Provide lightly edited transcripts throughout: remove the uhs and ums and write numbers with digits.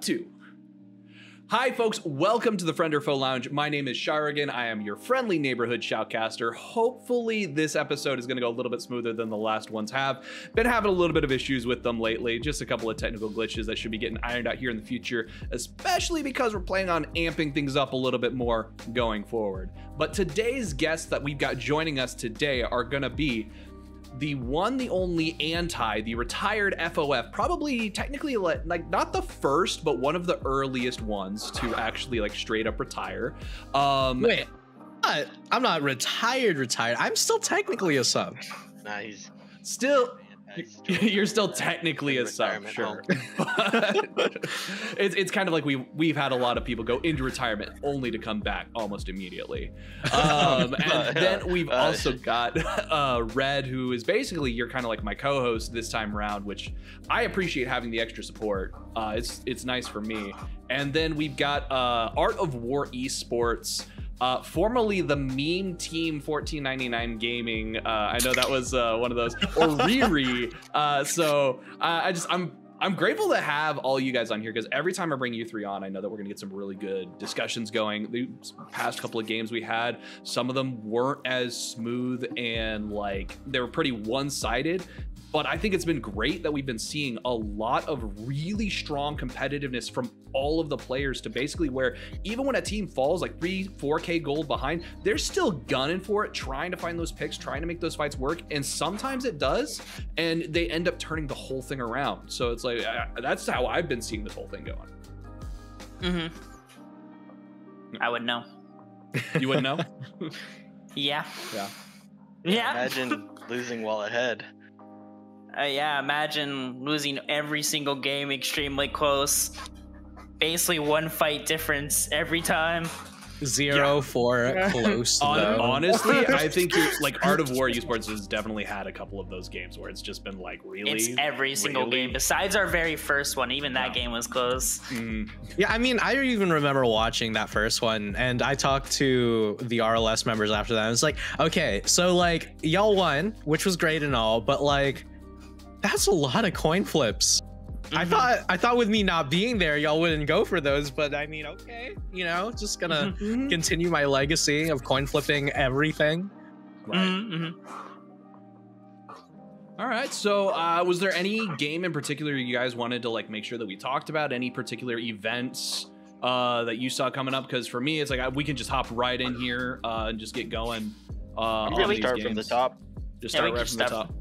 Cut 2. Hi folks, welcome to the Friend or FoF Lounge. My name is Sharogen. I am your friendly neighborhood shoutcaster. Hopefully this episode is going to go a little bit smoother than the last ones have. Been having a little bit of issues with them lately, just a couple of technical glitches that should be getting ironed out here in the future, especially because we're planning on amping things up a little bit more going forward. But today's guests that we've got joining us today are going to be the one, the only Anti, the retired FoF, probably technically like not the first, but one of the earliest ones to actually like straight up retire. Wait, I'm not retired. I'm still technically a sub. Nah, he's still. You're still technically a sub, sure. But it's kind of like we've had a lot of people go into retirement only to come back almost immediately. And then we've also got Red, who is basically you're kind of like my co-host this time around, which I appreciate having the extra support. It's nice for me. And then we've got Art of War Esports. Formerly the meme team 1499 gaming. I know that was one of those, or Oriri. So I'm grateful to have all you guys on here, because every time I bring you three on, I know that we're gonna get some really good discussions going. The past couple of games we had, some of them weren't as smooth and like they were pretty one-sided. But I think it's been great that we've been seeing a lot of really strong competitiveness from all of the players, to basically where even when a team falls like 3-4K gold behind, they're still gunning for it, trying to find those picks, trying to make those fights work. And sometimes it does, and they end up turning the whole thing around. So it's like, that's how I've been seeing this whole thing going. I would know. You wouldn't know? Yeah. Imagine losing while ahead. Yeah, imagine losing every single game extremely close. Basically one fight difference every time. 0-4 close. Honestly, I think you're like Art of War Esports has definitely had a couple of those games where it's just been like really. It's every single game besides our very first one. Even that game was close. Yeah, I mean, I even remember watching that first one, and I talked to the RLS members after that. I was like, okay, so like y'all won, which was great and all, but like that's a lot of coin flips. I thought with me not being there, y'all wouldn't go for those, but I mean, okay, you know, just gonna continue my legacy of coin flipping everything. Right. All right. So, was there any game in particular you guys wanted to like make sure that we talked about? Any particular events that you saw coming up? Because for me, it's like we can just hop right in here and just get going. Really start from the top. Just start right from the top.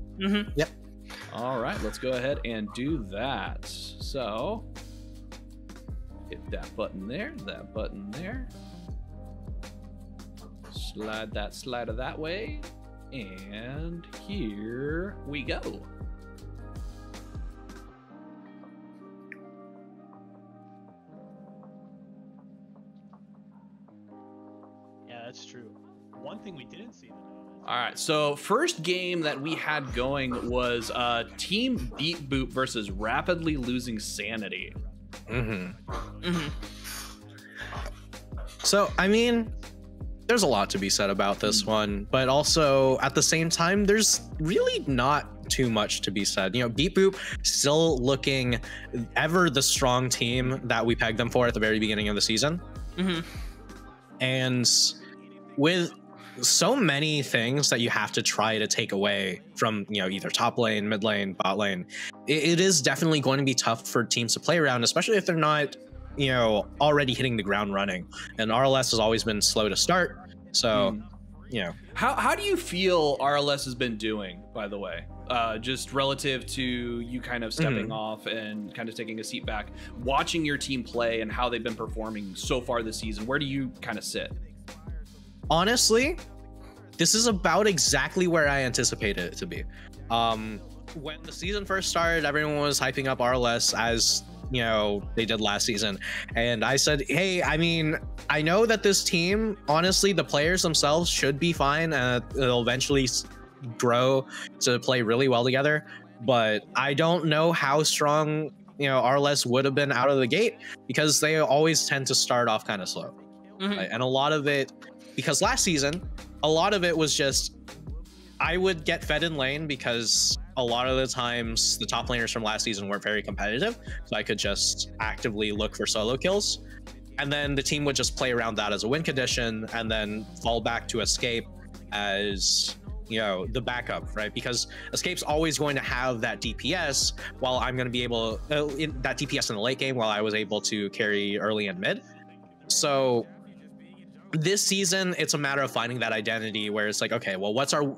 Yep. All right, let's go ahead and do that. So, hit that button there, that button there. Slide that slider that way. And here we go. Yeah, that's true. One thing we didn't see. All right, so first game that we had going was Team Beat Boop versus Rapidly Losing Sanity. So, I mean, there's a lot to be said about this one, but also at the same time, there's really not too much to be said. You know, Beat Boop still looking ever the strong team that we pegged them for at the very beginning of the season. And with so many things that you have to try to take away from, you know, either top lane, mid lane, bot lane, it is definitely going to be tough for teams to play around, especially if they're not, you know, already hitting the ground running. And RLS has always been slow to start. So, you know. How do you feel RLS has been doing, by the way? Just relative to you kind of stepping off and kind of taking a seat back, watching your team play and how they've been performing so far this season. Where do you kind of sit? Honestly, this is about exactly where I anticipated it to be. When the season first started, everyone was hyping up RLS as, you know, they did last season. And I said, hey, I mean, I know that this team, honestly, the players themselves should be fine. It'll eventually grow to play really well together. But I don't know how strong, you know, RLS would have been out of the gate, because they always tend to start off kind of slow. Right? And a lot of it, because last season, a lot of it was just, I would get fed in lane because a lot of the times the top laners from last season weren't very competitive, so I could just actively look for solo kills. And then the team would just play around that as a win condition and then fall back to Escape as, you know, the backup, right? Because Escape's always going to have that DPS while I'm going to be able that DPS in the late game while I was able to carry early and mid. So this season, it's a matter of finding that identity where it's like, okay, well, what's our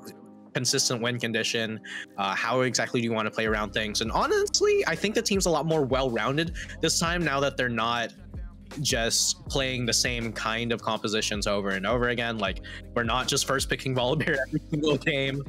consistent win condition? How exactly do you want to play around things? And honestly, I think the team's a lot more well-rounded this time now that they're not just playing the same kind of compositions over and over again. Like, we're not just first picking Volibear every single game.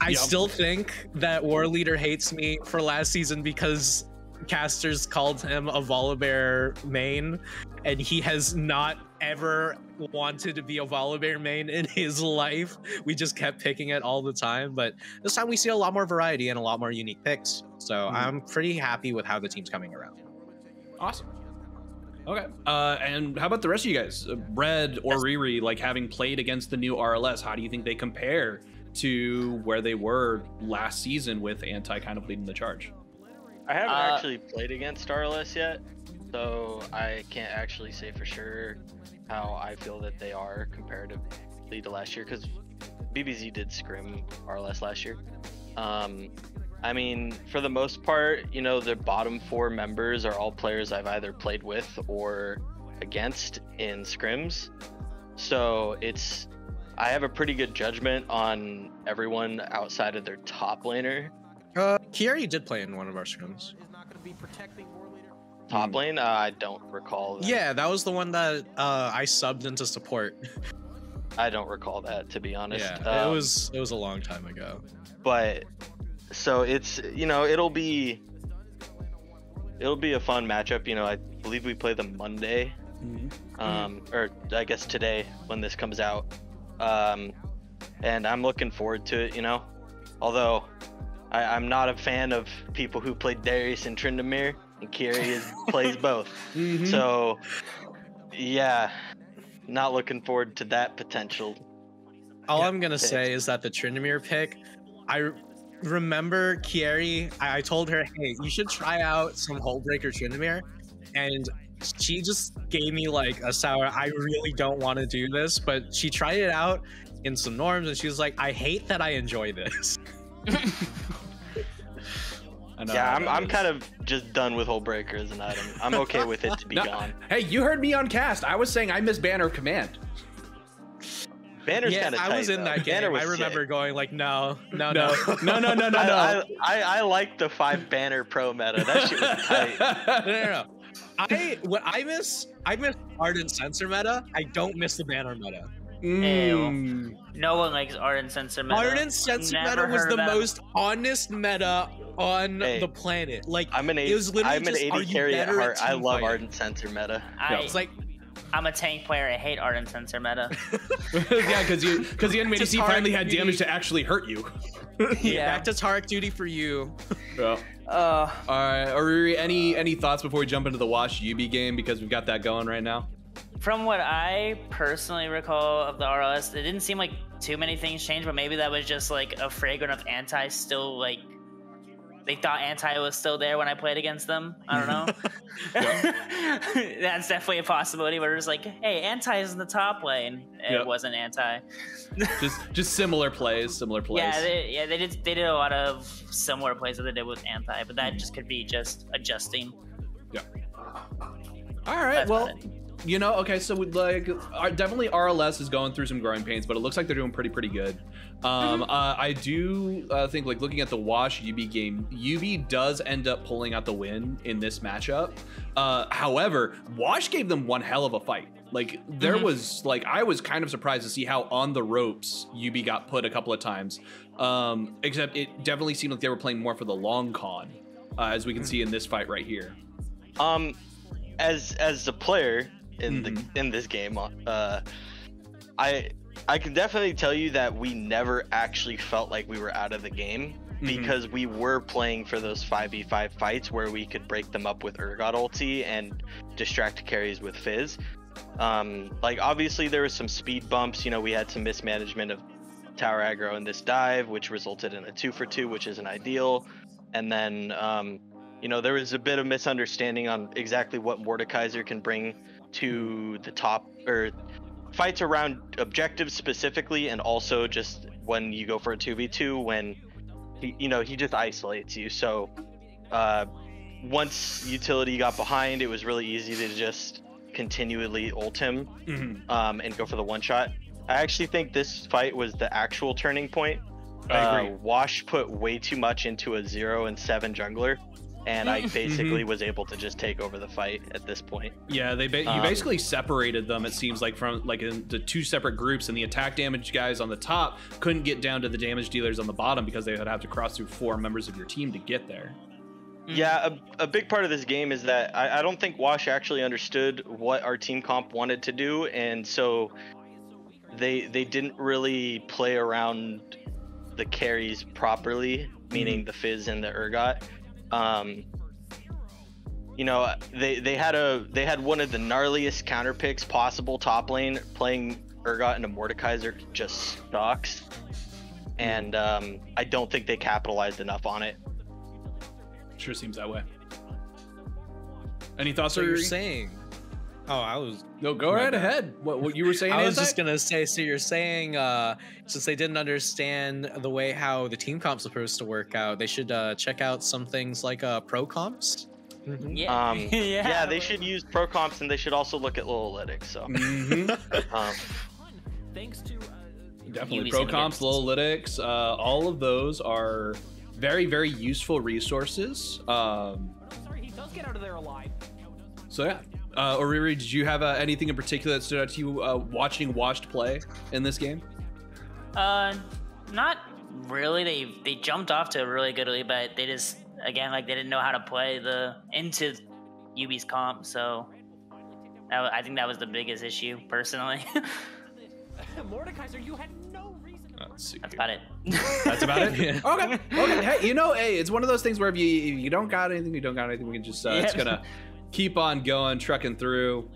I still think that War Leader hates me for last season because casters called him a Volibear main, and he has not ever wanted to be a Volibear main in his life. We just kept picking it all the time, but this time we see a lot more variety and a lot more unique picks. So I'm pretty happy with how the team's coming around. Awesome. Okay. And how about the rest of you guys? Red or Oriri, like having played against the new RLS, how do you think they compare to where they were last season with Anti kind of leading the charge? I haven't actually played against RLS yet, so I can't actually say for sure how I feel that they are comparatively to last year, because BBZ did scrim RLS last year. I mean, for the most part, you know, the bottom 4 members are all players I've either played with or against in scrims. So I have a pretty good judgment on everyone outside of their top laner. Kiari did play in one of our scrims. Top lane? I don't recall that. Yeah, that was the one that I subbed into support. I don't recall that, to be honest. Yeah, it was a long time ago. But so it's, you know, it'll be a fun matchup. You know, I believe we play them Monday, or I guess today when this comes out. And I'm looking forward to it, you know, although I'm not a fan of people who play Darius and Tryndamere, and Kiari plays both. So yeah, not looking forward to that potential. All I'm gonna say is that the Tryndamere pick, I remember Kiari, I told her, hey, you should try out some Hullbreaker Tryndamere, and she just gave me like a sour, I really don't want to do this, but she tried it out in some norms and she was like, I hate that I enjoy this. Yeah, I'm kind of just done with Hullbreaker as an item. I'm okay with it to be gone. Hey, you heard me on cast. I was saying I miss Banner of Command. Banner's kind of tight. I was in that game. I remember going like, no. I like the 5 Banner Pro meta. That shit was tight. No. I miss Ardent Sensor meta. I don't miss the Banner meta. No one likes Ardent Sensor meta. Ardent Sensor meta was the most honest meta on the planet. Like, I'm an 80 carry at heart. I love Ardent Sensor meta. It's like, I'm a tank player. I hate Ardent Sensor meta. Yeah, because the NMDC finally had damage to actually hurt you. Yeah, back to Tarek duty for you. Yeah. All right, Oriri, any thoughts before we jump into the Wash YUBI game, because we've got that going right now? From what I personally recall of the RLS, it didn't seem like too many things changed, but maybe that was just like a fragrance of Anti still, like, they thought Anti was still there when I played against them. I don't know. That's definitely a possibility, but it was like, hey, Anti is in the top lane. It wasn't Anti. just similar plays. Yeah, they did a lot of similar plays that they did with Anti, but that just could be just adjusting. Yeah. All right. Well, you know, okay, so like definitely RLS is going through some growing pains, but it looks like they're doing pretty good. I do think, like, looking at the Wash YUBI game, YUBI does end up pulling out the win in this matchup. However, Wash gave them one hell of a fight. Like, there was, like, I was kind of surprised to see how on the ropes YUBI got put a couple of times. Except it definitely seemed like they were playing more for the long con, as we can see in this fight right here. As a player in this game, I can definitely tell you that we never actually felt like we were out of the game, because we were playing for those 5v5 fights where we could break them up with Urgot ulti and distract carries with Fizz. Like, obviously there was some speed bumps, you know, we had some mismanagement of tower aggro in this dive, which resulted in a 2-for-2, which isn't ideal. And then, you know, there was a bit of misunderstanding on exactly what Mordekaiser can bring to the top, or fights around objectives specifically, and also just when you go for a 2v2, when he just isolates you. So once utility got behind, it was really easy to just continually ult him and go for the one shot. I actually think this fight was the actual turning point. I agree. Wash put way too much into a 0 and 7 jungler, and I basically was able to just take over the fight at this point. Yeah, you basically separated them, it seems like, from like into two separate groups, and the attack damage guys on the top couldn't get down to the damage dealers on the bottom because they would have to cross through 4 members of your team to get there. Yeah, a big part of this game is that I don't think Wash actually understood what our team comp wanted to do, and so they didn't really play around the carries properly, meaning the Fizz and the Urgot. You know, they had one of the gnarliest counter picks possible top lane. Playing Urgot into Mordekaiser just sucks, and I don't think they capitalized enough on it. Sure seems that way. Any thoughts? So you're saying? Oh, I was. No, go right ahead. What you were saying? I was just gonna say. So you're saying, since they didn't understand the way how the team comp's supposed to work out, they should check out some things like pro comps. Yeah. Yeah, they should use pro comps, and they should also look at Lowalytics. So. Thanks to Definitely pro comps, Lowalytics. All of those are very, very useful resources. sorry, he does get out of there alive. So yeah. Oriri, did you have anything in particular that stood out to you watching Washed play in this game? Not really. They jumped off to a really good lead, but they just, again, like, they didn't know how to play into YUBI's comp. So I think that was the biggest issue, personally. Mordekaiser, you had no reason. Let's see. That's about it. That's about it. Yeah. Okay. Hey, you know, it's one of those things where if you don't got anything, you don't got anything. We can just it's gonna keep on going, trucking through.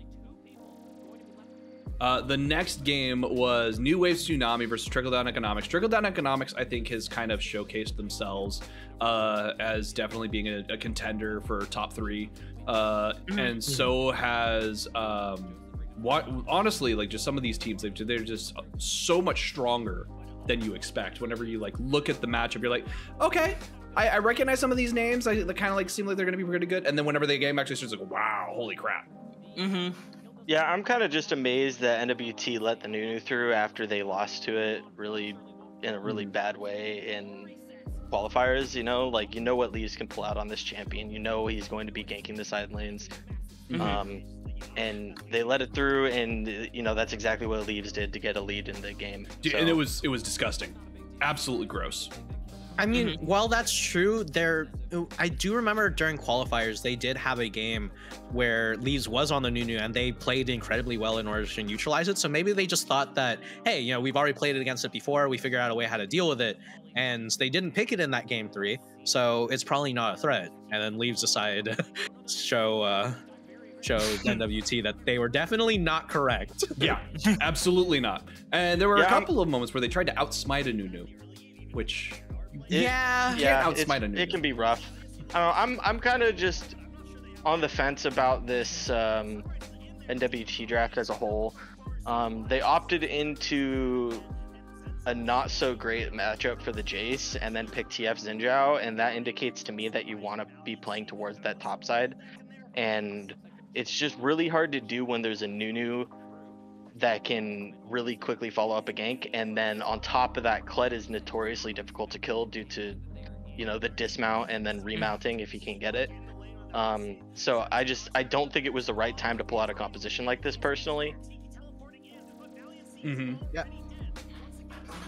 The next game was New Wave Tsunami versus Trickle Down Economics. Trickle Down Economics, I think, has kind of showcased themselves as definitely being a contender for top 3, and so has honestly, like, just some of these teams, they're just so much stronger than you expect. Whenever you like look at the matchup, you're like, okay, I recognize some of these names. They kind of like seem like they're going to be pretty good. And then whenever the game actually starts, like, wow, holy crap. Yeah, I'm kind of just amazed that NWT let the Nunu through after they lost to it really in a really bad way in qualifiers. You know, like, you know what Leaves can pull out on this champion. You know he's going to be ganking the side lanes. And they let it through, and you know that's exactly what Leaves did to get a lead in the game. Dude, and it was disgusting, absolutely gross. I mean, while that's true, I do remember during qualifiers they did have a game where Leaves was on the Nunu and they played incredibly well in order to neutralize it. So maybe they just thought that, hey, you know, we've already played it against it before, we figured out a way how to deal with it, and they didn't pick it in that game 3, so it's probably not a threat. And then Leaves decided to show NWT that they were definitely not correct. Yeah, absolutely not. And there were a couple of moments where they tried to outsmite a Nunu, which it can be rough. I'm kind of just on the fence about this NWT draft as a whole. They opted into a not so great matchup for the Jace and then picked TF Xin Zhao, and that indicates to me that you want to be playing towards that top side, and it's just really hard to do when there's a Nunu that can really quickly follow up a gank, and then on top of that, Kled is notoriously difficult to kill due to, you know, the dismount and then remounting if you can't get it. So I don't think it was the right time to pull out a composition like this, personally. Yeah.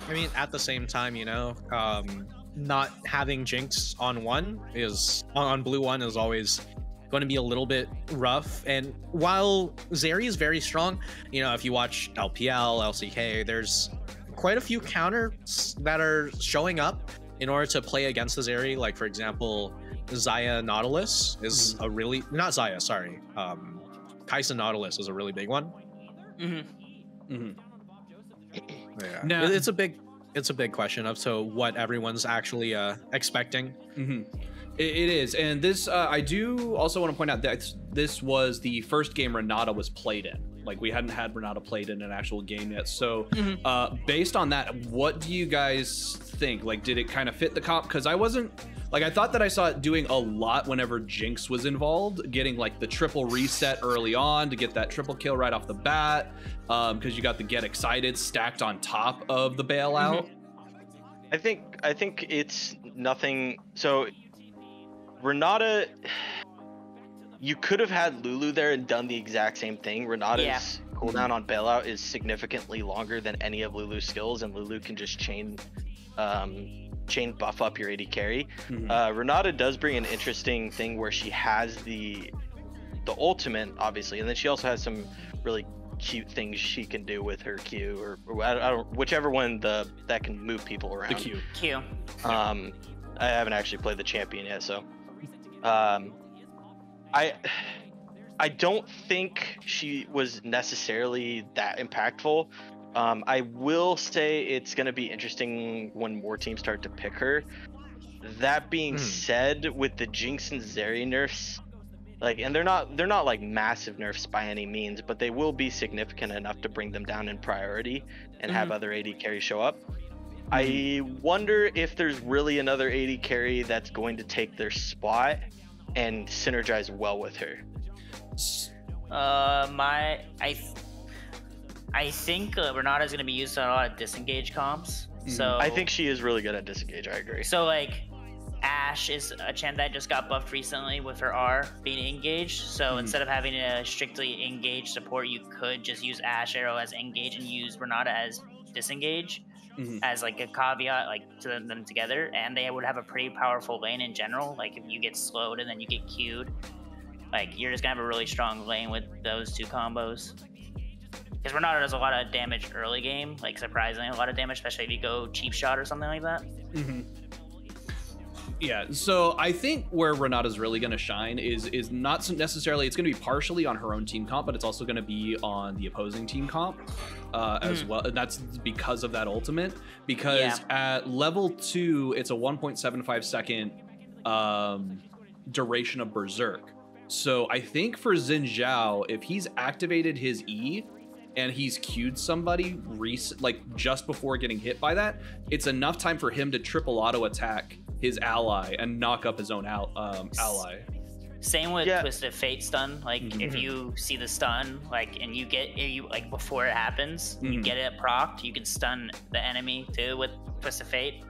I mean, at the same time, you know, not having Jinx on blue 1 is always going to be a little bit rough. And while Zeri is very strong, you know, if you watch LPL, LCK, there's quite a few counters that are showing up in order to play against the Zeri. Like, for example, Xayah Nautilus is a really, not Xayah, sorry, Kaisa Nautilus is a really big one. Yeah. Now, it's a big it's a big question of what everyone's actually expecting. It is, and this I do also want to point out that this was the first game Renata was played in. Like, we hadn't had Renata played in an actual game yet. So based on that, what do you guys think? Like, did it kind of fit the comp? Because I wasn't, like, I thought that I saw it doing a lot whenever Jinx was involved, getting like the triple reset early on to get that triple kill right off the bat, because you got the get excited stacked on top of the bailout. I think it's nothing. So Renata, you could have had Lulu there and done the exact same thing. Renata's cooldown on bailout is significantly longer than any of Lulu's skills, and Lulu can just chain buff up your AD carry. Renata does bring an interesting thing where she has the ultimate, obviously, and then she also has some really cute things she can do with her Q, or I don't, whichever one that can move people around. The Q. I haven't actually played the champion yet, so I don't think she was necessarily that impactful. I will say it's going to be interesting when more teams start to pick her. That being said, with the Jinx and Zeri nerfs, like, and they're not like massive nerfs by any means, but they will be significant enough to bring them down in priority and have other AD carries show up. I wonder if there's really another AD carry that's going to take their spot and synergize well with her. I think Renata is going to be used on a lot of disengage comps. So I think she is really good at disengage. I agree. So like Ashe is a champ that just got buffed recently with her R being engaged. So instead of having a strictly engage support, you could just use Ashe arrow as engage and use Renata as disengage. As like a caveat, like to them together, and they would have a pretty powerful lane in general. Like if you get slowed and then you get queued, like you're just gonna have a really strong lane with those two combos. Because Renata does a lot of damage early game, like surprisingly a lot of damage, especially if you go cheap shot or something like that. Yeah, so I think where Renata's really going to shine is not necessarily, it's going to be partially on her own team comp, but it's also going to be on the opposing team comp as well. And that's because of that ultimate, because at level 2, it's a 1.75 second duration of Berserk. So I think for Xin Zhao, if he's activated his E and he's queued somebody like just before getting hit by that, it's enough time for him to triple auto attack his ally and knock up his own ally. Same with Twisted Fate stun. Like if you see the stun, like, and you like before it happens, you get it procced, you can stun the enemy too with Twisted Fate.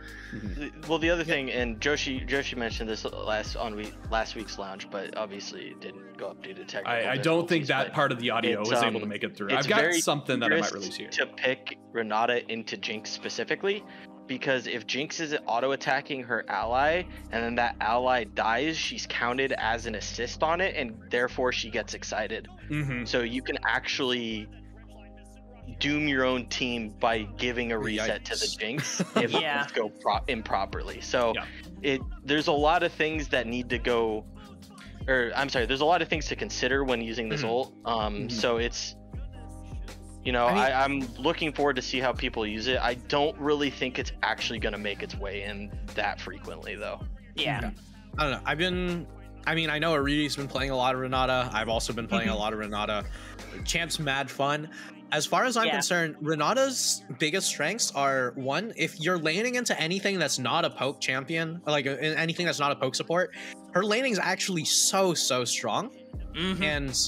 Well, the other thing, and Joshi mentioned this last week's lounge, but obviously it didn't go up due to technical I don't think that part of the audio was able to make it through. I've got something that I might release here to pick Renata into Jinx specifically, because if Jinx is auto attacking her ally and then that ally dies, she's counted as an assist on it, and therefore she gets excited. So you can actually doom your own team by giving a reset to the Jinx if things go improperly. So there's a lot of things that need to go, or I'm sorry, there's a lot of things to consider when using this ult. So it's, you know, I'm looking forward to see how people use it. I don't really think it's actually going to make its way in that frequently, though. I don't know. I know Oriri's been playing a lot of Renata. I've also been playing a lot of Renata. Champ's mad fun. As far as I'm concerned, Renata's biggest strengths are, one, if you're laning into anything that's not a poke champion, like anything that's not a poke support, her laning is actually so strong. And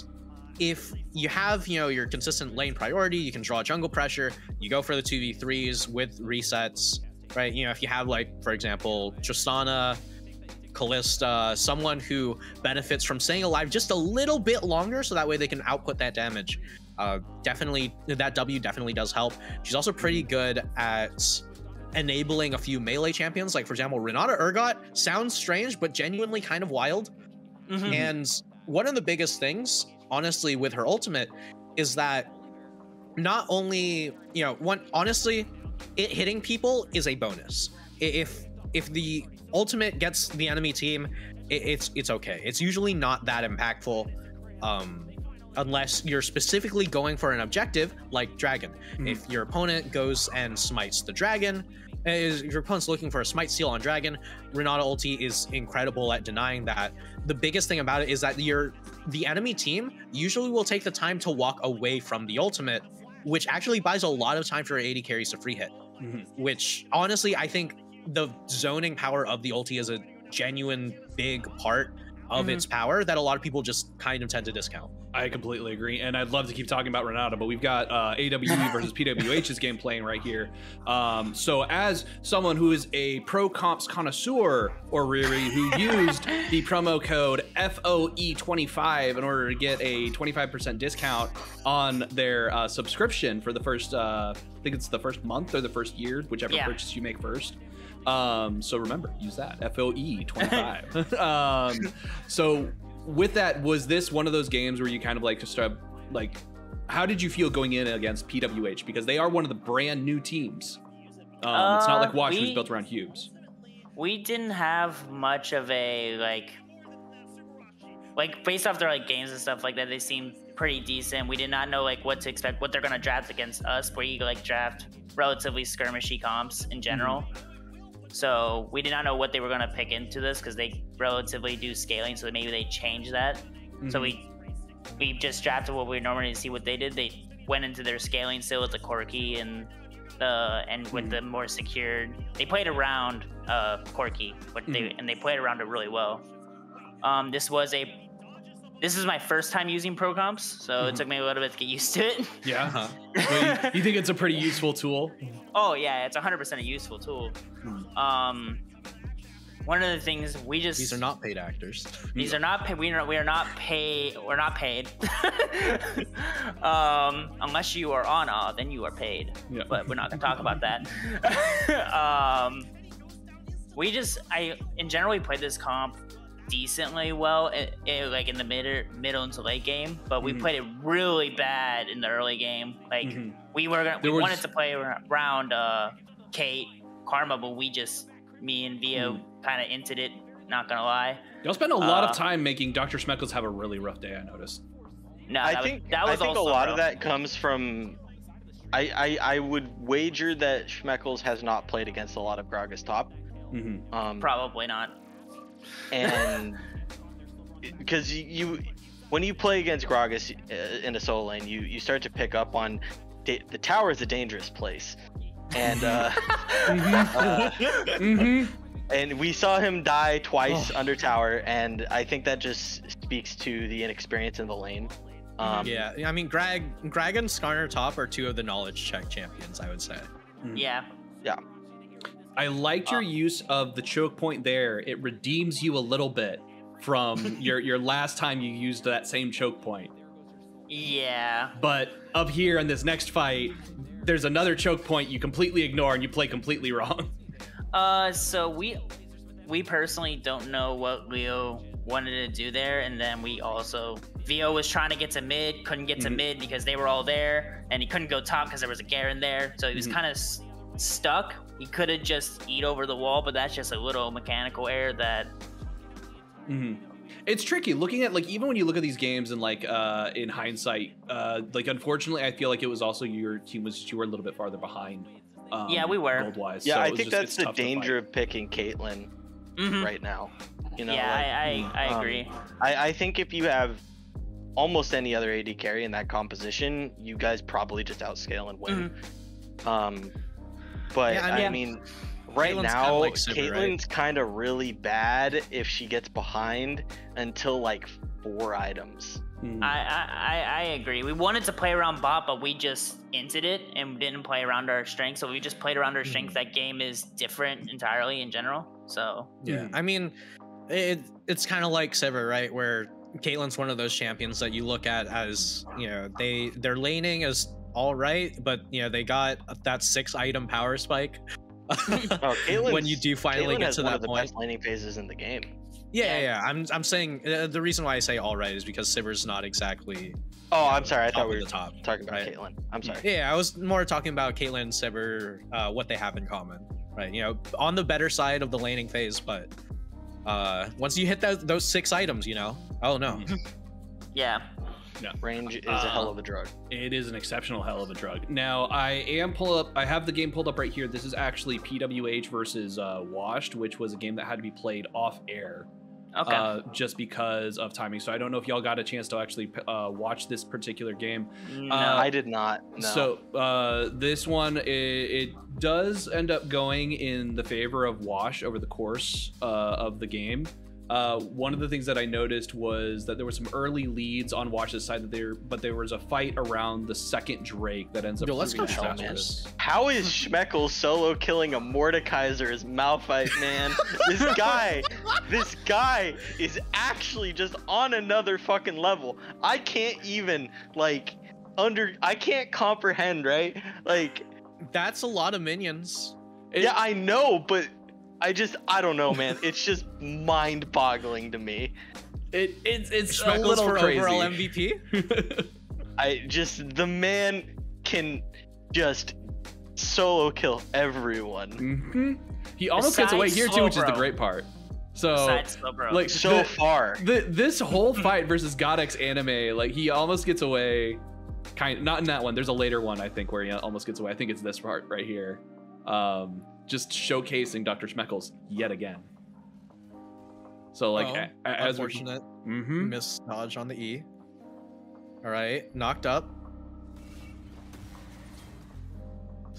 if you have, you know, your consistent lane priority, you can draw jungle pressure, you go for the 2v3s with resets, right? You know, if you have, like, for example, Tristana, Callista, someone who benefits from staying alive just a little bit longer so that way they can output that damage. Definitely, that W definitely does help. She's also pretty good at enabling a few melee champions. Like, for example, Renata Urgot sounds strange, but genuinely kind of wild. And one of the biggest things, honestly, with her ultimate is that not only, you know, honestly, it hitting people is a bonus. If the ultimate gets the enemy team, it's okay. It's usually not that impactful. unless you're specifically going for an objective like dragon. If your opponent goes and smites the dragon, your opponent's looking for a smite steal on dragon, Renata ulti is incredible at denying that. The biggest thing about it is that the enemy team usually will take the time to walk away from the ultimate, which actually buys a lot of time for your AD carries to free hit. Which honestly, I think the zoning power of the ulti is a genuine big part of its power that a lot of people just kind of tend to discount. I completely agree, and I'd love to keep talking about Renata, but we've got AWE versus PWH's game playing right here. So as someone who is a pro comps connoisseur, Oriri, who used the promo code FOE25 in order to get a 25% discount on their subscription for the first, I think it's the first month or the first year, whichever purchase you make first. So remember, use that FOE25. So with that, was this one of those games where you kind of like to start, like, how did you feel going in against PWH? Because they are one of the brand new teams. It's not like Watch was built around Hubes. We didn't have much of a like based off their like games and stuff like that, they seemed pretty decent. We did not know like what to expect, what they're gonna draft against us, where you like draft relatively skirmishy comps in general. So we did not know what they were going to pick into this because they relatively do scaling, so maybe they changed that. So we just drafted what we normally see what they did. They went into their scaling still with the Corki and with the more secured. They played around Corki, but they played around it really well. This is my first time using pro comps, so it took me a little bit to get used to it. Yeah. Well, you think it's a pretty useful tool? Oh yeah, it's 100% a useful tool. One of the things these are not paid actors. These are not paid. We are not paid. We're not paid. Unless you are on then you are paid. Yeah. But we're not gonna talk about that. In general, we played this comp decently well, like in the middle into late game, but we played it really bad in the early game. Like we wanted to play around Kate Karma, but me and Vio kind of inted it, not gonna lie. Y'all spent a lot of time making Dr. Schmeckles have a really rough day, I noticed. No, I think a lot of that comes from I would wager that Schmeckles has not played against a lot of Gragas top. Probably not. And because when you play against Gragas in a solo lane, you start to pick up on the tower is a dangerous place, and and we saw him die twice under tower, and I think that just speaks to the inexperience in the lane. Yeah, I mean, Greg and Skarner top are two of the knowledge check champions, I would say. Yeah. I liked your use of the choke point there. It redeems you a little bit from your last time you used that same choke point. Yeah. But up here in this next fight, there's another choke point you completely ignore and you play completely wrong. So we personally don't know what Leo wanted to do there, and then Vio was trying to get to mid, couldn't get to mid because they were all there, and he couldn't go top because there was a Garen there, so he was kind of stuck. He could have just eat over the wall, but that's just a little mechanical error that it's tricky looking at, like, even when you look at these games and like in hindsight, like, unfortunately I feel like it was also you were a little bit farther behind. Yeah, we were gold-wise, yeah, so I think that's the danger of picking Caitlyn right now, you know. Yeah, I agree. I think if you have almost any other AD carry in that composition, you guys probably just outscale and win. But yeah, I mean, right Caitlyn's now, like Sivir, Caitlyn's kind of really bad if she gets behind until like 4 items. I agree. We wanted to play around bot, but we just inted it and didn't play around our strength. So we just played around our strength. That game is different entirely in general. So yeah, I mean, it's kind of like Sivir, right? Where Caitlyn's one of those champions that you look at as, you know, their laning is all right, but you know, they got that 6 item power spike. When you do finally get to that point, one of the best laning phases in the game. Yeah. I'm saying the reason why I say all right is because Sivir's not exactly. Oh, I'm sorry. I thought we were talking about right? Caitlyn. I'm sorry. Yeah, I was more talking about Caitlyn and Sivir, what they have in common, right? You know, on the better side of the laning phase, but once you hit those 6 items, you know, oh no. Yeah. No. Range is a hell of a drug. It is an exceptional hell of a drug. Now, I have the game pulled up right here. This is actually PWH versus Washed, which was a game that had to be played off air. Okay. Just because of timing. So I don't know if y'all got a chance to actually watch this particular game. No, I did not. No. So this one, it does end up going in the favor of Wash over the course of the game. One of the things that I noticed was that there were some early leads on Wash's side, but there was a fight around the second Drake that ends up. Yo, let's go disastrous. How is Schmeckle solo killing a Mordekaiser's Malphite, man? this guy is actually just on another fucking level. I can't even I can't comprehend, right? Like, that's a lot of minions. Yeah, I know, but I don't know, man. It's just mind-boggling to me. It's Schmeckles a little for crazy. overall MVP. The man can just solo kill everyone. Mm-hmm. He almost gets away here too, which is the great part. So like far, this whole fight versus Godx anime, like he almost gets away. Not in that one. There's a later one I think where he almost gets away. I think it's this part right here. Just showcasing Dr. Schmeckles yet again. So like, as unfortunate miss dodge on the E. All right, knocked up.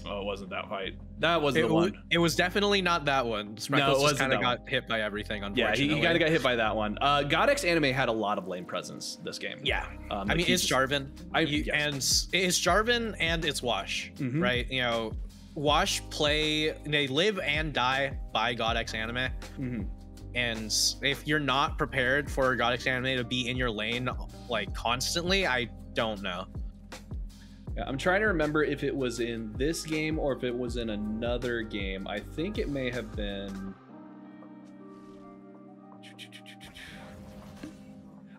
Oh, it wasn't that fight. That wasn't the one. It was definitely not that one. Schmeckles just kind of got hit by everything. Unfortunately, yeah, he kind of got hit by that one. Godx anime had a lot of lane presence this game. Yeah, I mean it's Jarvan, and it's Jarvan and it's Wash, right? You know. Wash they live and die by Godx anime, and if you're not prepared for Godx anime to be in your lane like constantly, I don't know. Yeah, I'm trying to remember if it was in this game or if it was in another game. I think it may have been.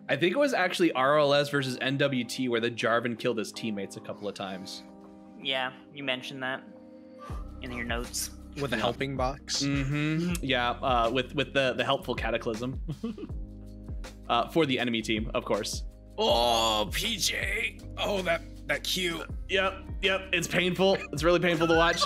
I think it was actually RLS versus NWT where the Jarvan killed his teammates a couple of times. Yeah, you mentioned that in your notes. With a helping box. Yeah, with the helpful cataclysm. For the enemy team, of course. Oh, PJ. Oh, that Q. Yep. It's painful. It's really painful to watch.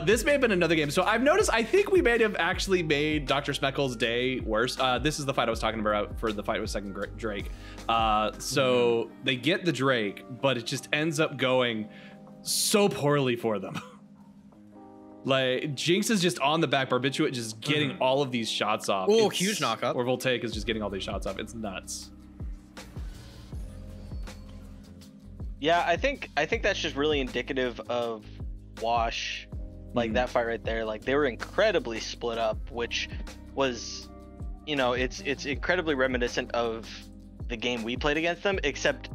This may have been another game. So I've noticed, I think we may have actually made Dr. Schmeckles' day worse. This is the fight I was talking about for the fight with second Drake. So they get the Drake, but it just ends up going so poorly for them. Like, Jinx is just on the back, Barbiturate just getting all of these shots off. Oh, huge knockup. Or Voltaic is just getting all these shots off. It's nuts. Yeah, I think that's just really indicative of Wash, like that fight right there. Like they were incredibly split up, which was, you know, it's incredibly reminiscent of the game we played against them, except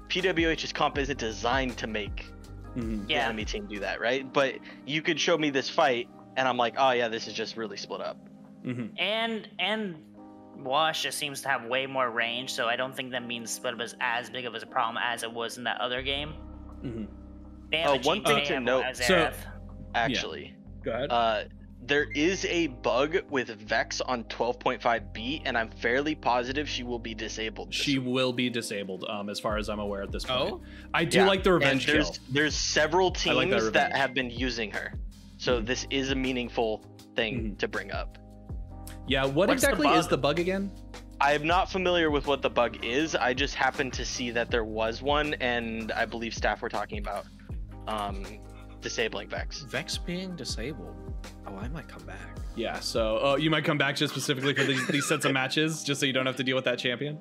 PWH's comp isn't designed to make the enemy team do that, right? But you could show me this fight, and I'm like, oh yeah, this is just really split up. And Wash just seems to have way more range, so I don't think that means split up is as big of a problem as it was in that other game. One thing to note, actually, go ahead. There is a bug with Vex on 12.5B, and I'm fairly positive she will be disabled. She will be disabled, as far as I'm aware at this point. I do like the revenge kill. There's several teams that have been using her, so this is a meaningful thing to bring up. Yeah, what exactly is the bug again? I am not familiar with what the bug is. I just happened to see that there was one, and I believe staff were talking about disabling Vex. Vex being disabled. Oh, I might come back. Yeah, so you might come back just specifically for these sets of matches, just so you don't have to deal with that champion?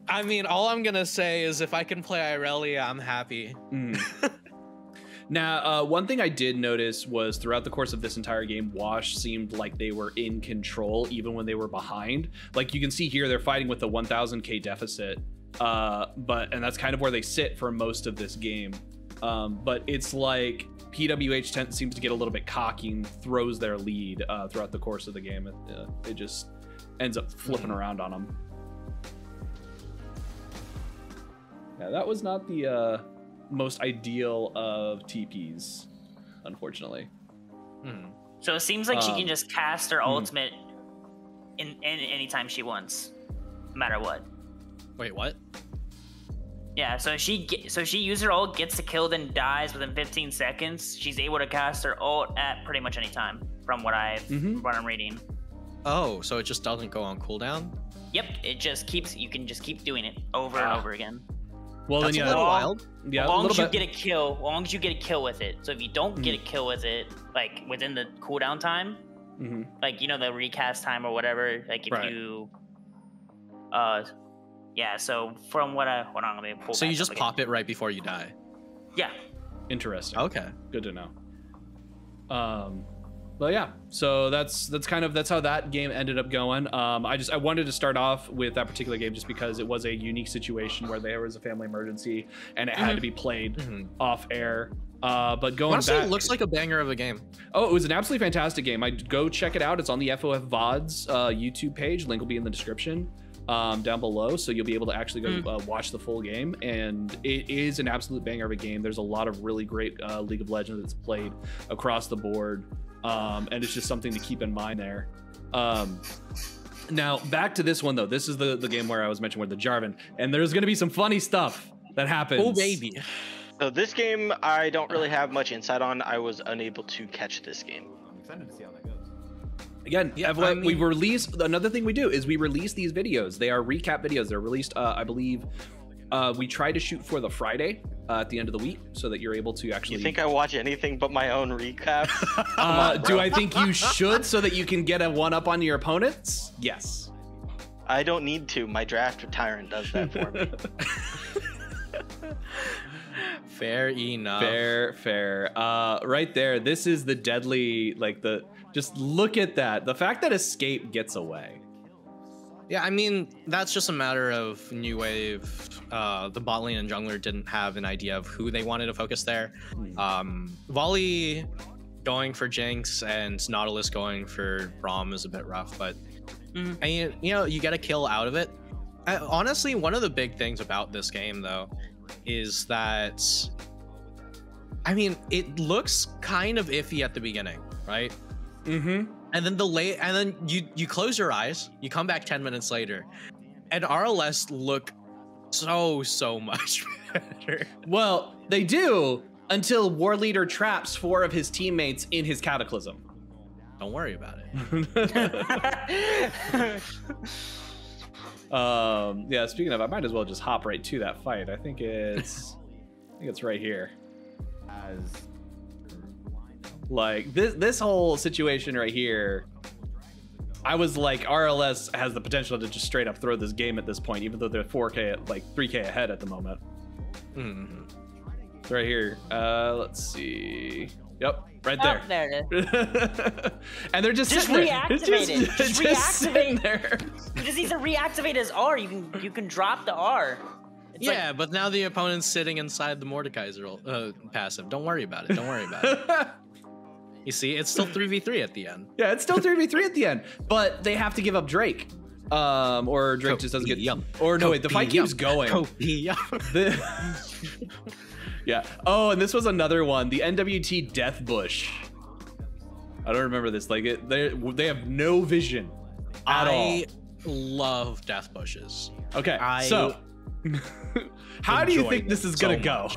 I mean, all I'm gonna say is if I can play Irelia, I'm happy. Now, one thing I did notice was throughout the course of this entire game, Wash seemed like they were in control even when they were behind. Like you can see here, they're fighting with a 1000k deficit, and that's kind of where they sit for most of this game. But it's like PWH seems to get a little bit cocky and throws their lead throughout the course of the game. It just ends up flipping around on them. Yeah, that was not the most ideal of TPs, unfortunately. So it seems like she can just cast her ultimate in any time she wants, no matter what. Wait, what? Yeah, so she uses her ult, gets the kill, then dies within 15 seconds. She's able to cast her ult at pretty much any time, from what I'm reading. Oh, so it just doesn't go on cooldown? Yep, it just keeps. You can just keep doing it over and over again. Well, That's then a little wild. Yeah, as long as you get a kill, as long as you get a kill with it. So if you don't get a kill with it, like within the cooldown time, like you know the recast time or whatever, like if you, yeah. So from what hold on, let me pull. So you just pop it right before you die. Yeah. Interesting. Okay. Good to know. But yeah, so that's how that game ended up going. I wanted to start off with that particular game just because it was a unique situation where there was a family emergency and it had to be played off air. But going honestly, back, it looks like a banger of a game. Oh, it was an absolutely fantastic game. I'd go check it out. It's on the FoF VODs YouTube page. Link will be in the description down below, so you'll be able to actually go watch the full game. And it is an absolute banger of a game. There's a lot of really great League of Legends that's played across the board. And it's just something to keep in mind there. Now back to this one though. This is the game where I was mentioning with the Jarvan, and there's going to be some funny stuff that happens. Oh baby. So this game, I don't really have much insight on. I was unable to catch this game. I'm excited to see how that goes. Again, we release. Another thing we do is we release these videos. They are recap videos. They're released, I believe. We try to shoot for the Friday at the end of the week so that you're able to actually. You think I watch anything but my own recap? Do I think you should so that you can get a one-up on your opponents? Yes. I don't need to. My draft tyrant does that for me. Fair enough. Fair. Right there. This is the deadly, just look at that. The fact that Escape gets away. Yeah, I mean, that's just a matter of new wave. The bot lane and jungler didn't have an idea of who they wanted to focus there. Volley going for Jinx and Nautilus going for Braum is a bit rough, but and, you get a kill out of it. Honestly, one of the big things about this game, though, is that, I mean, it looks kind of iffy at the beginning, right? And then you close your eyes, you come back 10 minutes later, and RLS look so much better. Well, they do until War Leader traps 4 of his teammates in his Cataclysm. Don't worry about it. Yeah, speaking of, I might as well just hop right to that fight. I think it's right here. Like this whole situation right here, I was like, RLS has the potential to just straight up throw this game at this point, even though they're 3K ahead at the moment. It's right here. Let's see. Yep, right there. Oh, there it is. And they're just reactivate it. Just reactivate there. He just needs to reactivate his R. You can drop the R. It's yeah, but now the opponent's sitting inside the Mordekaiser passive. Don't worry about it. Don't worry about it. You see, it's still 3v3 at the end. Yeah, it's still 3v3 at the end, but they have to give up Drake. Or Drake just doesn't get. Or no, wait, the fight keeps going. Yeah. Oh, and this was another one, the NWT Death Bush. I don't remember this. Like they have no vision at all. I love death bushes. Okay, so how do you think this is gonna go?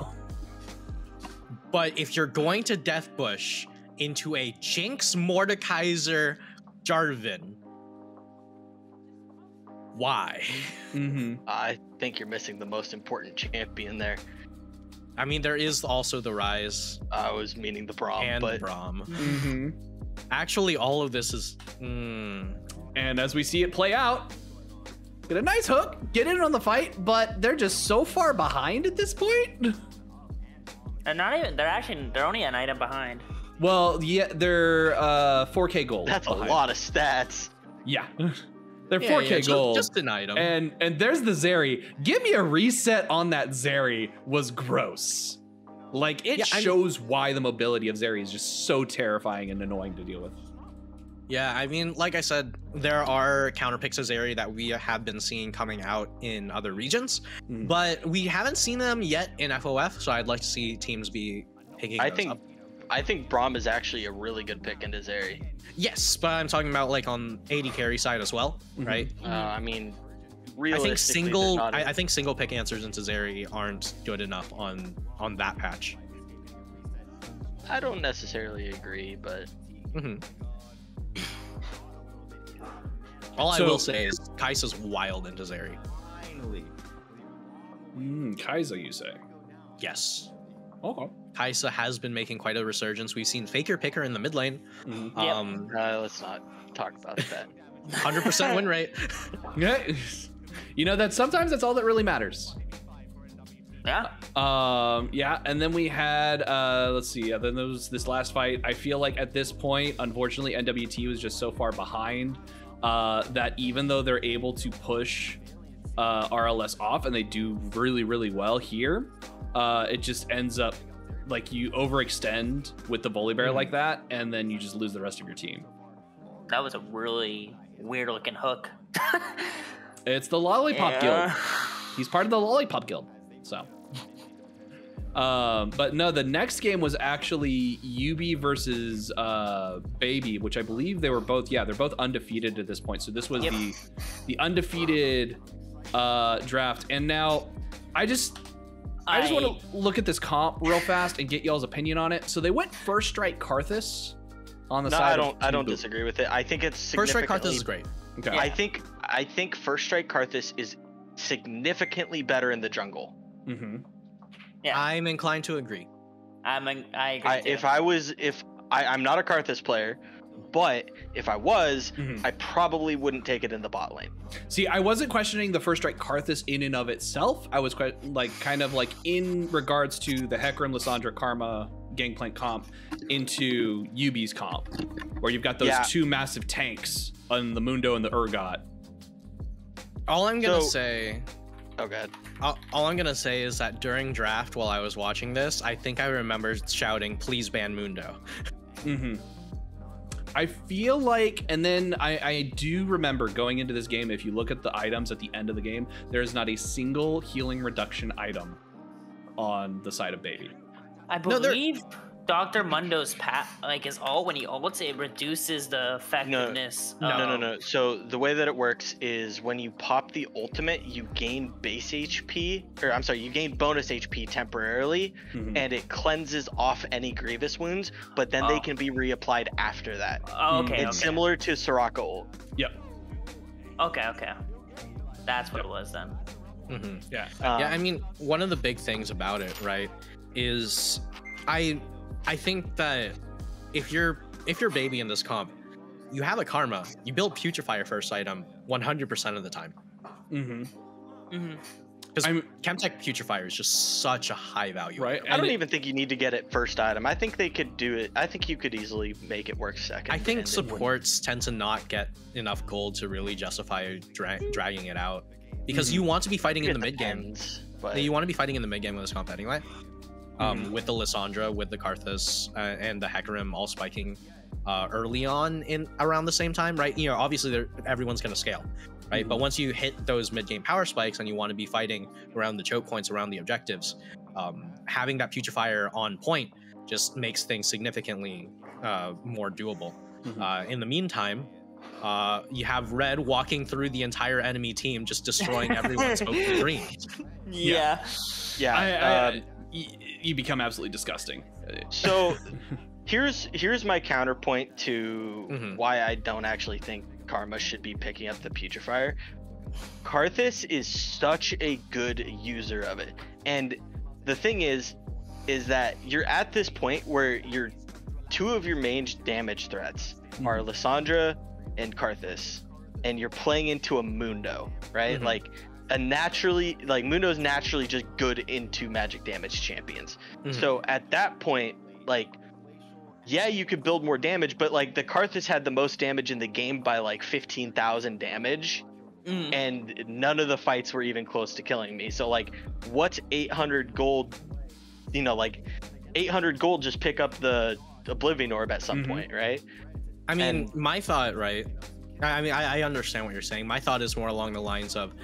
But if you're going to death bush into a Jinx Mordekaiser Jarvan, why? I think you're missing the most important champion there. I mean, there is also the Rise. I was meaning the Braum, and but Braum. Actually, all of this is. And as we see it play out, get a nice hook, get in on the fight, but they're just so far behind at this point. And not even. They're only an item behind. Well, yeah, they're 4K gold. That's behind. a lot of stats. Yeah. They're 4K gold. Just an item. And there's the Zeri. Give me a reset on that Zeri was gross. Like, it shows why the mobility of Zeri is just so terrifying and annoying to deal with. Yeah, I mean, like I said, there are counterpicks of Zeri that we have been seeing coming out in other regions, but we haven't seen them yet in FoF, so I'd like to see teams be picking those up. I think Braum is actually a really good pick into Zeri. Yes, but I'm talking about like on AD carry side as well, right? I mean, realistically, I think single pick answers into Zeri aren't good enough on that patch. I don't necessarily agree, but all I will say is Kai'Sa's wild into Zeri. Finally. Kai'Sa, you say? Yes. Okay. Kai'Sa has been making quite a resurgence. We've seen Faker Picker in the mid lane. Let's not talk about that. 100% win rate. Yeah. You know that sometimes that's all that really matters. Yeah. Yeah, and then we had let's see, then there was this last fight. I feel like at this point, unfortunately, NWT was just so far behind that even though they're able to push RLS off, and they do really, really well here, it just ends up like you overextend with the Volibear like that, and then you just lose the rest of your team. That was a really weird looking hook. It's the Lollipop Guild. He's part of the Lollipop Guild. So but no, the next game was actually YUBI versus Baby, which I believe they were both, they're both undefeated at this point. So this was the undefeated draft. And now I just want to look at this comp real fast and get y'all's opinion on it. So they went First Strike Karthus on the side. I don't disagree with it. I think it's First Strike Karthus is great. Okay. Yeah. I think First Strike Karthus is significantly better in the jungle. Yeah. I'm inclined to agree. I agree too. I'm not a Karthus player, but if I was, I probably wouldn't take it in the bot lane. See, I wasn't questioning the First Strike Karthus in and of itself. I was kind of like in regards to the Hecarim, Lissandra, Karma, Gangplank comp into YUBI's comp, where you've got those two massive tanks on the Mundo and the Urgot. All I'm gonna say. Oh god. All I'm gonna say is that during draft, while I was watching this, I think I remember shouting, "Please ban Mundo." I feel like, and then I do remember going into this game, if you look at the items at the end of the game, there is not a single healing reduction item on the side of Baby. I believe Dr. Mundo's his ult, when he ults, it reduces the effectiveness. No. So the way that it works is when you pop the ultimate, you gain base HP, you gain bonus HP temporarily, and it cleanses off any Grievous wounds, but then they can be reapplied after that. It's similar to Soraka ult. Yep. Okay. That's what it was then. Yeah. I mean, one of the big things about it, right, is I think that if you're Baby in this comp, you have a Karma, you build Putrifier first item 100% of the time. Because Chemtech Putrifier is just such a high value. Right. I don't even think you need to get it first item. I think they could do it. I think you could easily make it work second. I think supports tend to not get enough gold to really justify dragging it out. Because you want to be fighting in the mid game. You want to be fighting in the mid game with this comp anyway. With the Lissandra, with the Karthus, and the Hecarim all spiking early on in around the same time, right? You know, obviously everyone's going to scale, right? But once you hit those mid-game power spikes and you want to be fighting around the choke points, around the objectives, having that Putrifier on point just makes things significantly more doable. In the meantime, you have Red walking through the entire enemy team, just destroying everyone's hopes and dreams. Yeah. You become absolutely disgusting. So here's my counterpoint to why I don't actually think Karma should be picking up the Putrifier. Karthus is such a good user of it, and the thing is that you're at this point where your two of your main damage threats are Lissandra and Karthus, and you're playing into a Mundo, right? Mundo's naturally just good into magic damage champions. So at that point, you could build more damage, but the Karthus had the most damage in the game by 15,000 damage, and none of the fights were even close to killing me. So what's 800 gold? 800 gold, just pick up the Oblivion Orb at some point, right? I mean, my thought, right? I mean, I understand what you're saying. My thought is more along the lines of,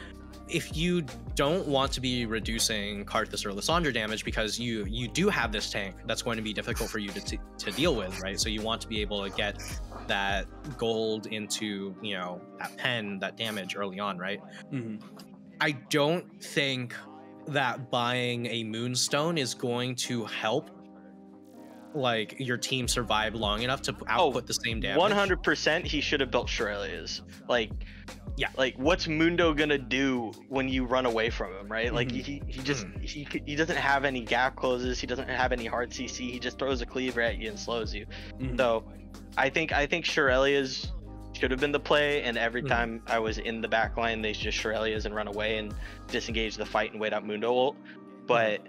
if you don't want to be reducing Karthus or Lissandra damage because you do have this tank that's going to be difficult for you to deal with, right? So you want to be able to get that gold into, you know, that pen, that damage early on, right? I don't think that buying a Moonstone is going to help like your team survive long enough to output the same damage. 100% he should have built Shurelya's. Like, yeah, like what's Mundo gonna do when you run away from him, right? Like he doesn't have any gap closes, he doesn't have any hard CC, he just throws a cleaver at you and slows you. So I think Shurelya's should have been the play, and every time I was in the back line, they just Shurelya's and run away and disengage the fight and wait out Mundo ult. But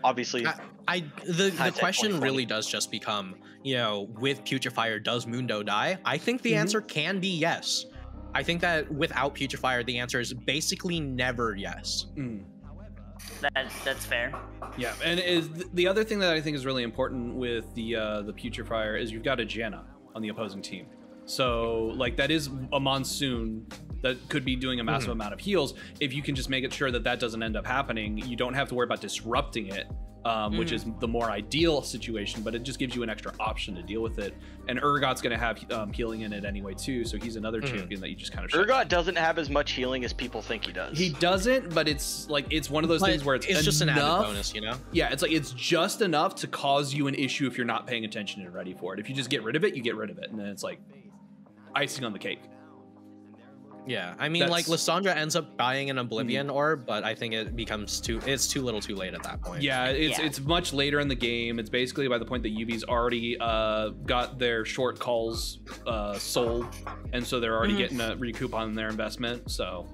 obviously the question really does just become, you know, with Putrefier, does Mundo die? I think the answer can be yes. I think that without Putrefier, the answer is basically never yes. That's fair. Yeah, and is the other thing that I think is really important with the Putrefier is you've got a Janna on the opposing team. So like that is a Monsoon that could be doing a massive amount of heals. If you can just make it sure that that doesn't end up happening, you don't have to worry about disrupting it, which is the more ideal situation, but it just gives you an extra option to deal with it. And Urgot's going to have healing in it anyway too, so he's another champion that you just kind of Urgot doesn't have as much healing as people think he does. He doesn't, but it's like it's one of those things where it's just an added bonus, you know? Yeah, it's like it's just enough to cause you an issue if you're not paying attention and ready for it. If you just get rid of it, you get rid of it, and then it's like icing on the cake. Yeah, I mean, like Lissandra ends up buying an Oblivion orb, but I think it becomes too little too late at that point. Yeah, it's much later in the game. It's basically by the point that YUBI's already got their short calls sold, and so they're already getting a recoup on their investment. So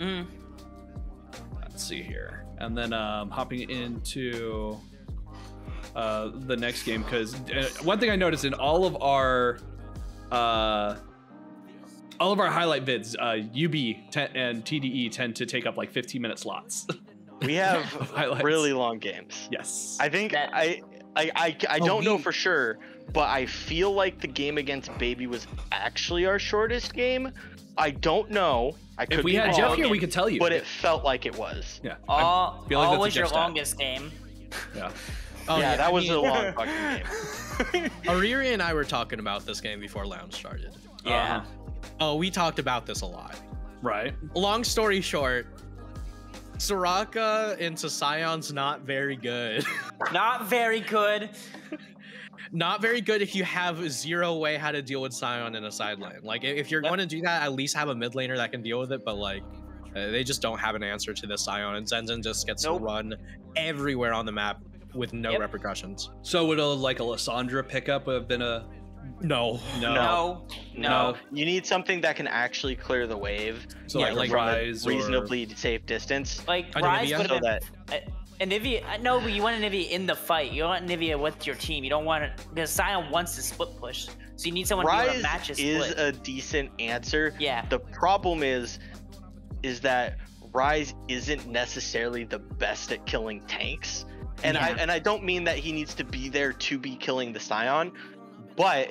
let's see here, and then hopping into the next game, because one thing I noticed in all of our highlight vids, YUBI and TDE tend to take up like 15-minute slots. We have really long games. Yes. I think I don't know for sure, but I feel like the game against Baby was actually our shortest game. I don't know. If we had Jeff here, we could tell you. But it felt like it was. Yeah. All was your longest game. Yeah. Oh, yeah, that was a long fucking game. Oriri and I were talking about this game before Lounge started. Yeah. Oh, we talked about this a lot. Right. Long story short, Soraka into Scion's not very good. Not very good. Not very good if you have zero way how to deal with Scion in a side lane. Like, if you're going to do that, at least have a mid laner that can deal with it, but like, they just don't have an answer to the Scion, and Zenzen just gets run everywhere on the map with no repercussions. So would a Lissandra pickup have been a... No. You need something that can actually clear the wave. So like Rise, reasonably safe distance. Like Rise, so that Anivia. No, but you want Anivia in the fight. You want Anivia with your team. You don't want it because Scion wants to split push. So you need someone to be able to match a split. Rise is a decent answer. Yeah. The problem is that Rise isn't necessarily the best at killing tanks, and I don't mean that he needs to be there to be killing the Scion. But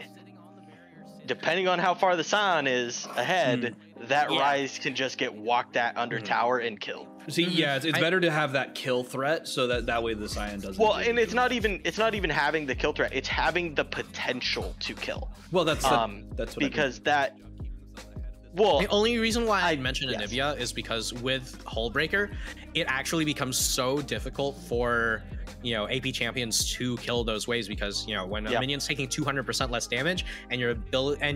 depending on how far the Scion is ahead, that Rise can just get walked at under tower and killed. See, it's better to have that kill threat so that way the Scion doesn't. Well, and it's not even having the kill threat; it's having the potential to kill. Well, that's what because I mean. The only reason why I mentioned Anivia is because with Hullbreaker, it actually becomes so difficult for AP champions to kill those waves, because when a minion's taking 200% less damage and your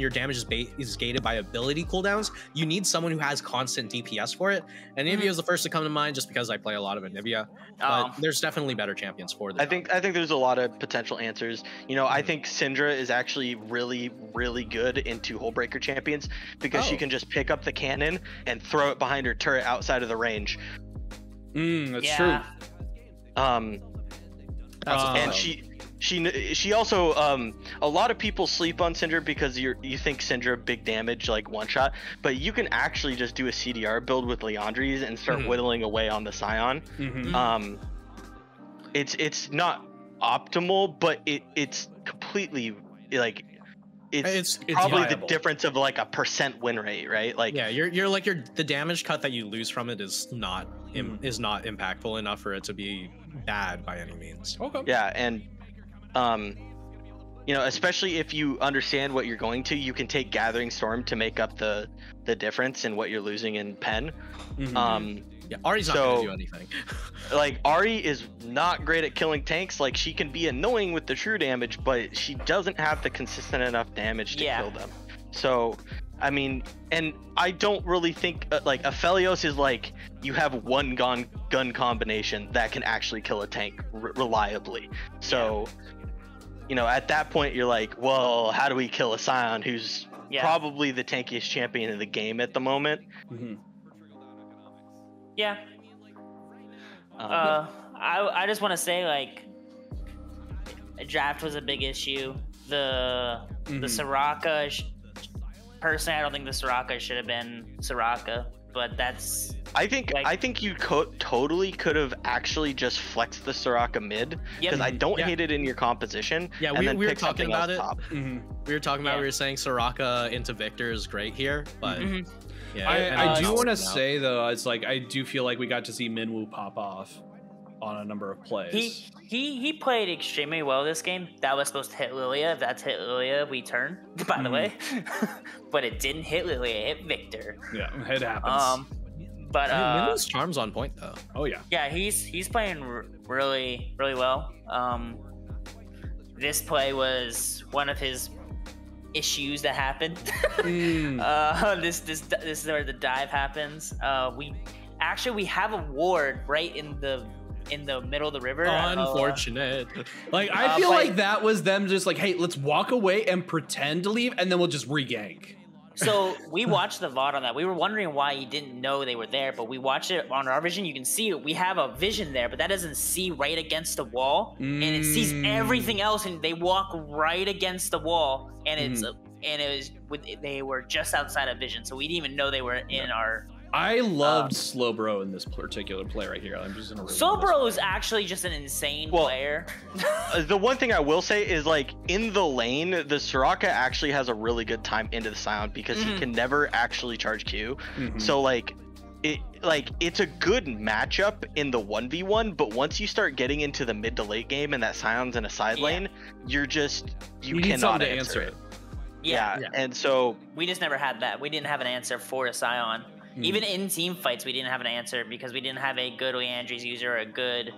damage is gated by ability cooldowns, you need someone who has constant DPS for it. And Anivia is the first to come to mind just because I play a lot of Anivia. But there's definitely better champions for that. I think there's a lot of potential answers. I think Syndra is actually really, really good into Hullbreaker champions because she can just pick up the cannon and throw it behind her turret outside of the range. That's true. And she also a lot of people sleep on Syndra because you think Syndra big damage like one shot, but you can actually just do a CDR build with Liandry's and start whittling away on the Scion. It's not optimal, but it's completely like it's probably viable. the difference of like a % win rate, right? Like yeah, you're like the damage cut that you lose from it is not impactful enough for it to be bad by any means. Okay. Yeah, and you know, especially if you understand what you're going to, you can take Gathering Storm to make up the difference in what you're losing in Pen. Yeah, Ari's not gonna do anything. Like Ahri is not great at killing tanks. Like she can be annoying with the true damage, but she doesn't have the consistent enough damage to kill them. So, I mean, and I don't really think like Aphelios is like you have one gun combination that can actually kill a tank reliably. So, you know, at that point you're like, well, how do we kill a Scion who's probably the tankiest champion in the game at the moment? Yeah. I just want to say, like, draft was a big issue. The Soraka, personally, I don't think the Soraka should have been Soraka, but that's. I think you totally could have actually just flexed the Soraka mid, because I don't hate it in your composition. Yeah, and we were pick talking about it. We were talking about. We were saying Soraka into Victor is great here, but. Yeah, I do want to say though, it's like I do feel like we got to see Minwoo pop off on a number of plays. He played extremely well this game. That was supposed to hit Lilia. If that's hit Lilia, we turn. By the way, but it didn't hit Lilia. It hit Victor. Yeah, it happens. But Minwoo's charm's on point though. Oh yeah. Yeah, he's playing really well. This play was one of his issues that happened. This is where the dive happens. We have a ward right in the middle of the river. Unfortunate. Like I feel like that was them just like, hey, let's walk away and pretend to leave, and then we'll just regank. So we watched the VOD on that. We were wondering why he didn't know they were there, but we watched it on our vision. You can see it. We have a vision there, but that doesn't see right against the wall, and it sees everything else. And they walk right against the wall, and they were just outside of vision, so we didn't even know they were in our. I loved Slowbro in this particular play right here. I'm just gonna. Slowbro is actually just an insane player. The one thing I will say is, like, in the lane, the Soraka actually has a really good time into the Scion because he can never actually charge Q. So like, it's a good matchup in the 1v1, but once you start getting into the mid to late game and that Scion's in a side lane, you cannot answer it. Yeah, and so we just never had that. We didn't have an answer for a Scion. Even in team fights, we didn't have an answer because we didn't have a good Leandry's user or a good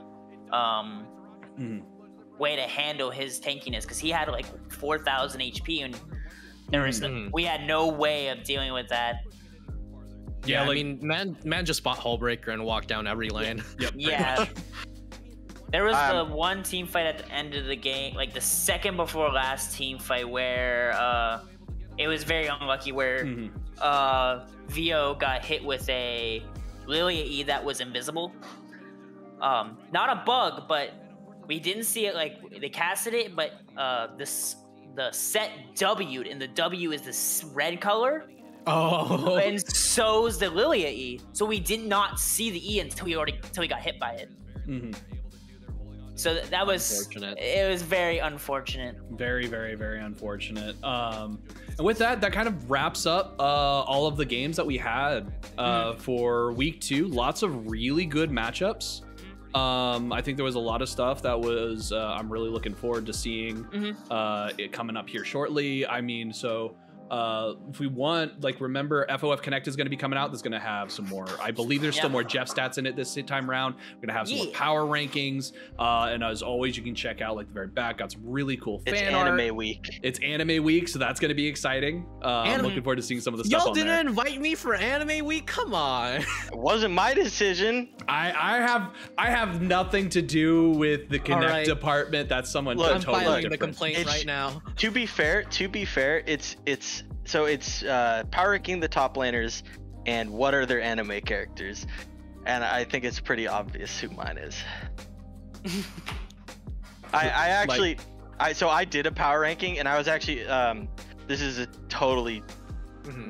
way to handle his tankiness, because he had like 4,000 HP and there was we had no way of dealing with that. Yeah, like, I mean, man just bought Hullbreaker and walked down every lane. Yeah. There was the one team fight at the end of the game, like the second before last team fight, where it was very unlucky where Vio got hit with a Lilia E that was invisible. Not a bug, but we didn't see it. Like, they casted it, but the set W'd, and the W is this red color. Oh. And so's the Lilia E. So we did not see the E until we got hit by it. So that was unfortunate. It was very unfortunate. Very, very, very unfortunate. And with that kind of wraps up all of the games that we had for week 2. Lots of really good matchups. I think there was a lot of stuff that was I'm really looking forward to seeing it coming up here shortly. I mean, so if we want, like, remember FoF Connect is going to be coming out. That's going to have some more, I believe there's still more Jeff stats in it this time around. We're going to have some more power rankings, and as always, you can check out, like, the very back, got some really cool fan art. It's anime week. It's anime week, so that's going to be exciting. I'm looking forward to seeing some of the stuff on there. Y'all didn't invite me for anime week? Come on. It wasn't my decision. I have nothing to do with the Connect department. That's someone totally different. The complaints right now. To be fair, it's power ranking the top laners and what are their anime characters, and I think it's pretty obvious who mine is. I did a power ranking, and I was actually this is a totally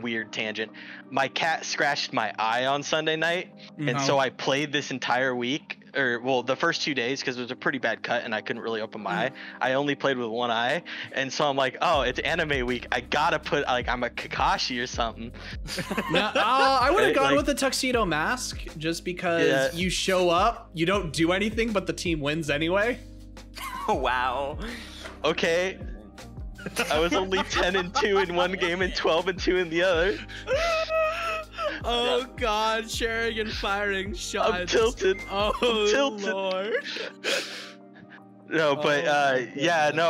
weird tangent. My cat scratched my eye on Sunday night, and so I played this entire week or well, the first 2 days, because it was a pretty bad cut and I couldn't really open my eye. I only played with one eye, and so I'm like, oh, it's anime week. I gotta put like I'm a Kakashi or something. No, I would have gone like, with the tuxedo mask just because you show up, you don't do anything, but the team wins anyway. Oh, wow. Okay. I was only 10-2 in one game and 12-2 in the other. Oh God, Sharogen firing shots. I'm tilted. Oh, I'm tilted. Lord. No, but yeah, no,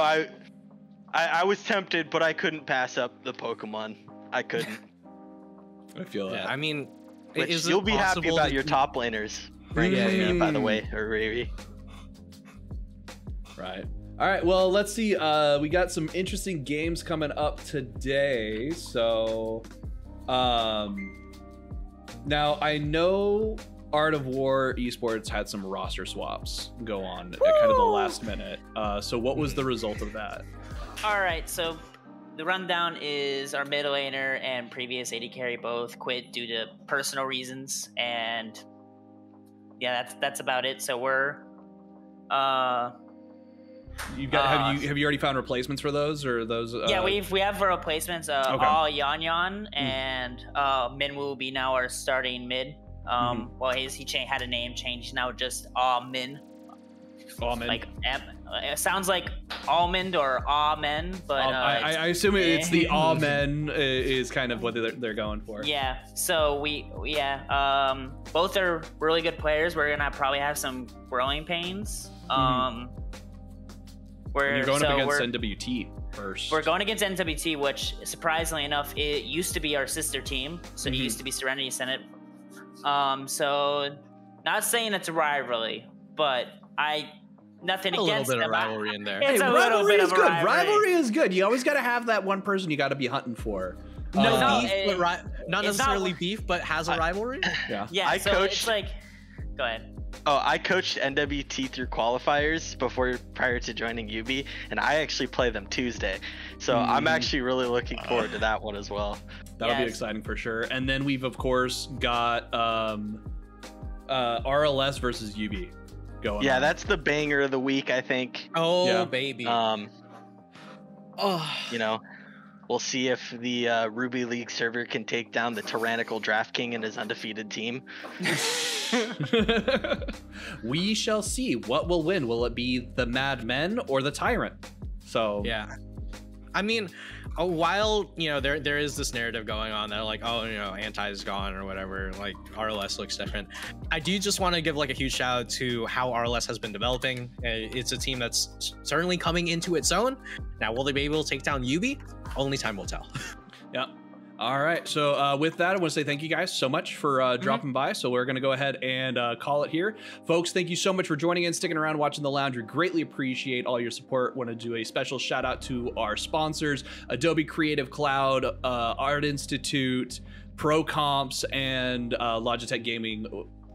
I was tempted, but I couldn't pass up the Pokemon. I couldn't. I feel that. I mean, Which you'll be happy about your top laners. Yeah. By the way, Oriri. Right. All right. Well, let's see. We got some interesting games coming up today. So, now I know Art of War Esports had some roster swaps go on at kind of the last minute. So what was the result of that? All right, so the rundown is our mid laner and previous AD carry both quit due to personal reasons, and yeah, that's about it. So we're You've got have you already found replacements for those, or those? Yeah, we have replacements. All Yan and Min will be now our starting mid. Well, he had a name change, now just Min. Almond. Like it sounds like almond or amen, but I assume it's the amen is kind of what they're going for. Yeah. So both are really good players. We're gonna probably have some growing pains. You're going up against NWT first. We're going against NWT, which surprisingly enough, it used to be our sister team. So it used to be Serenity Senate. So not saying it's a rivalry, but nothing against them. A little bit of rivalry in there. It's hey, a little bit of a rivalry. Rivalry is good. You always got to have that one person you got to be hunting for. No beef, but not necessarily beef, but has a rivalry. Yeah. Yeah. So coached, it's like, go ahead. Oh, I coached NWT through qualifiers prior to joining YUBI, and I actually play them Tuesday. So I'm actually really looking forward to that one as well. That'll be exciting for sure. And then we've of course got RLS versus YUBI going. Yeah, on. that's the banger of the week, I think. Oh yeah. Baby. You know, we'll see if the Ruby League server can take down the tyrannical Draft King and his undefeated team. We shall see. What will win? Will it be the Mad Men or the Tyrant? So yeah, I mean, while there is this narrative going on that like, oh, Anti is gone or whatever, like RLS looks different. I do just want to give like a huge shout out to how RLS has been developing. It's a team that's certainly coming into its own. Now, will they be able to take down YUBI? Only time will tell. Yeah. All right. So with that, I want to say thank you guys so much for dropping by. So we're going to go ahead and call it here. Folks, thank you so much for joining in, sticking around, watching the lounge. We greatly appreciate all your support. Want to do a special shout out to our sponsors, Adobe Creative Cloud, Art Institute, Pro Comps, and Logitech Gaming.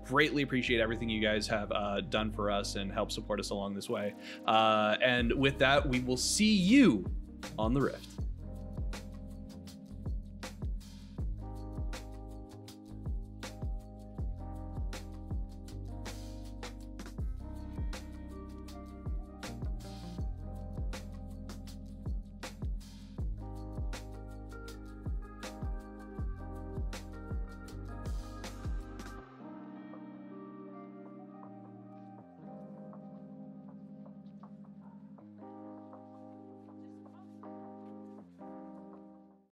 Greatly appreciate everything you guys have done for us and help support us along this way. And with that, we will see you on the Rift.